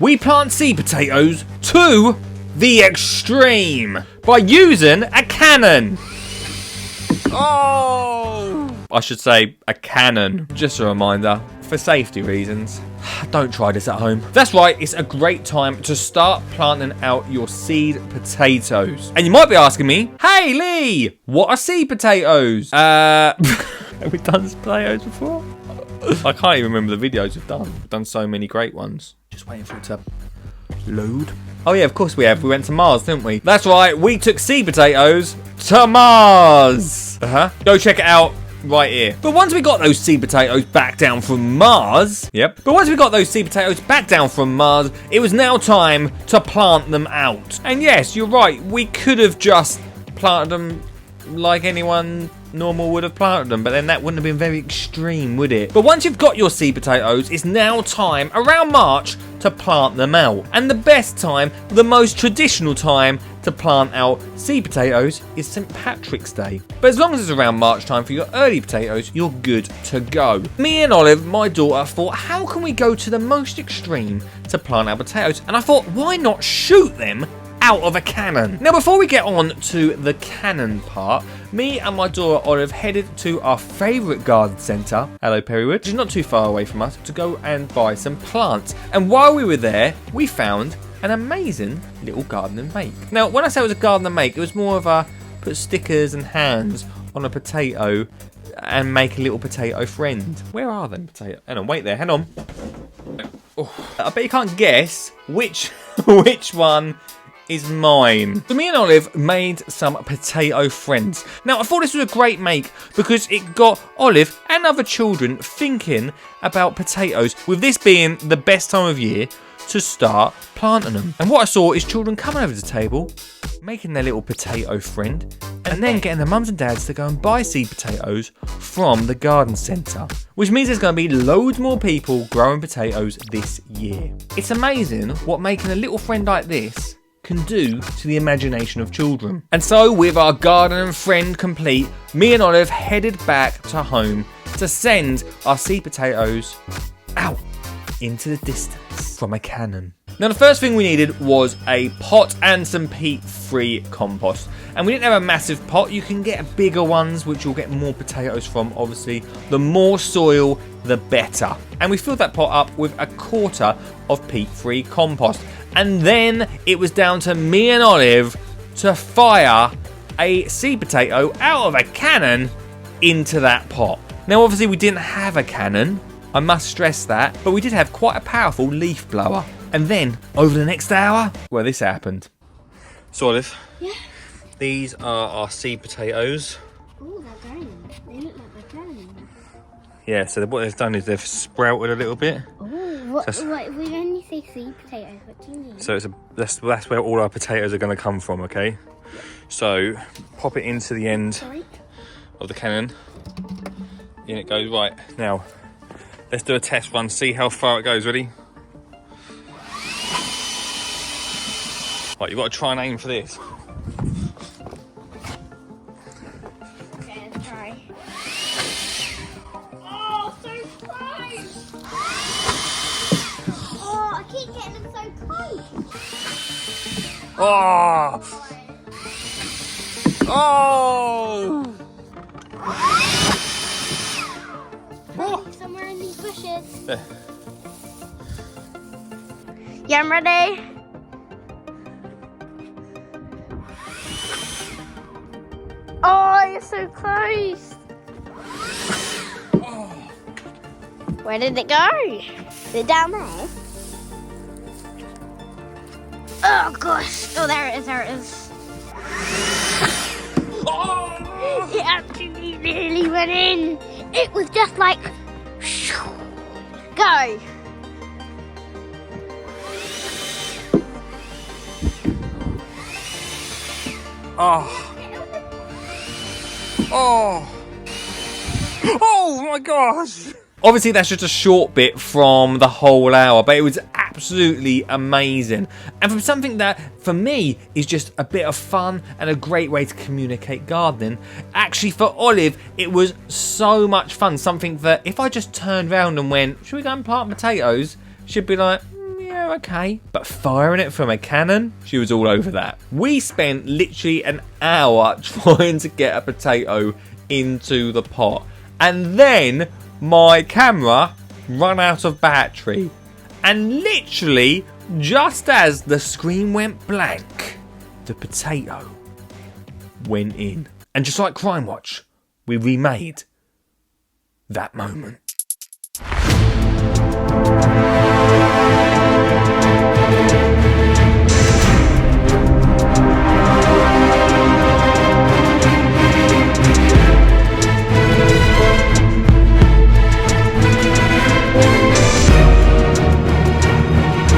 We plant seed potatoes to the extreme by using a cannon. Oh! I should say a cannon. Just a reminder, for safety reasons, don't try this at home. That's right, it's a great time to start planting out your seed potatoes. And you might be asking me, hey Lee, what are seed potatoes? Have we done potatoes before? I can't even remember the videos we've done. We've done so many great ones. Just waiting for it to load. Oh yeah, of course we have. We went to Mars, didn't we? That's right, we took seed potatoes to Mars. Go check it out right here. But once we got those seed potatoes back down from Mars, it was now time to plant them out. And yes, you're right, we could have just planted them like anyone normal would have planted them, but then that wouldn't have been very extreme, would it? But once you've got your seed potatoes, it's now time around March to plant them out. And the best time, the most traditional time to plant out seed potatoes is St. Patrick's Day. But as long as it's around March time for your early potatoes, you're good to go. Me and Olive, my daughter, thought, how can we go to the most extreme to plant our potatoes? And I thought, why not shoot them out of a cannon? Now, before we get on to the cannon part, me and my daughter Olive headed to our favourite garden centre, hello Perrywood, which is not too far away from us, to go and buy some plants. And while we were there, we found an amazing little garden and make. Now, when I say it was a garden and make, it was more of a put stickers and hands on a potato and make a little potato friend. Where are them potatoes? Hang on, wait there, hang on. Oh, I bet you can't guess which one is mine. So me and Olive made some potato friends. Now, I thought this was a great make because it got Olive and other children thinking about potatoes, with this being the best time of year to start planting them. And what I saw is children coming over to the table, making their little potato friend, and then getting their mums and dads to go and buy seed potatoes from the garden centre, which means there's going to be loads more people growing potatoes this year. It's amazing what making a little friend like this can do to the imagination of children. And so, with our garden and friend complete, me and Olive headed back to home to send our seed potatoes out into the distance from a cannon. Now, the first thing we needed was a pot and some peat-free compost. And we didn't have a massive pot. You can get bigger ones, which you'll get more potatoes from, obviously. The more soil, the better. And we filled that pot up with 1/4 of peat-free compost. And then it was down to me and Olive to fire a seed potato out of a cannon into that pot. Now, obviously, we didn't have a cannon. I must stress that. But we did have quite a powerful leaf blower. And then, over the next hour, well, this happened. So, Olive. Yeah. These are our seed potatoes. Oh, they're growing. They look like they're growing. Yeah, so what they've done is they've sprouted a little bit. Oh, what we only say seed potatoes. What do you mean? So that's where all our potatoes are going to come from, okay? So pop it into the end of the cannon. In it goes. Right, now let's do a test run, see how far it goes. Ready? Right, you've got to try and aim for this. Okay, let's try. Oh, so close! Oh, I keep getting them so close. Oh! Oh! Somewhere in these bushes. There. Yeah, I'm ready. Oh, you're so close. Oh. Where did it go? Is it down there? Oh gosh. Oh, there it is, there it is. Oh. It actually nearly went in. It was just like, go. Oh. Oh. Oh my gosh. Obviously, that's just a short bit from the whole hour, but it was absolutely amazing. And from something that, for me, is just a bit of fun and a great way to communicate gardening, actually for Olive, it was so much fun. Something that if I just turned around and went, should we go and plant potatoes? She'd be like, yeah, yeah, okay. But firing it from a cannon, she was all over that. We spent literally an hour trying to get a potato into the pot. And then my camera ran out of battery. And literally, just as the screen went blank, the potato went in. And just like Crime Watch, we remade that moment.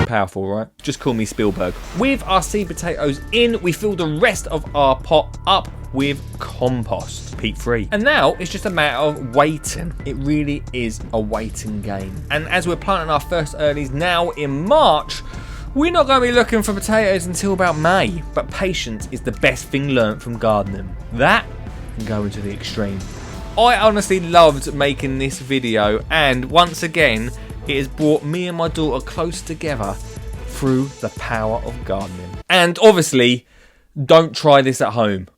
Powerful, right? Just call me Spielberg. With our seed potatoes in, we fill the rest of our pot up with compost, peat-free. And now it's just a matter of waiting. It really is a waiting game. And as we're planting our first earlies now in March, we're not going to be looking for potatoes until about May. But patience is the best thing learnt from gardening. That can go into the extreme. I honestly loved making this video, and once again, it has brought me and my daughter close together through the power of gardening. And obviously, don't try this at home.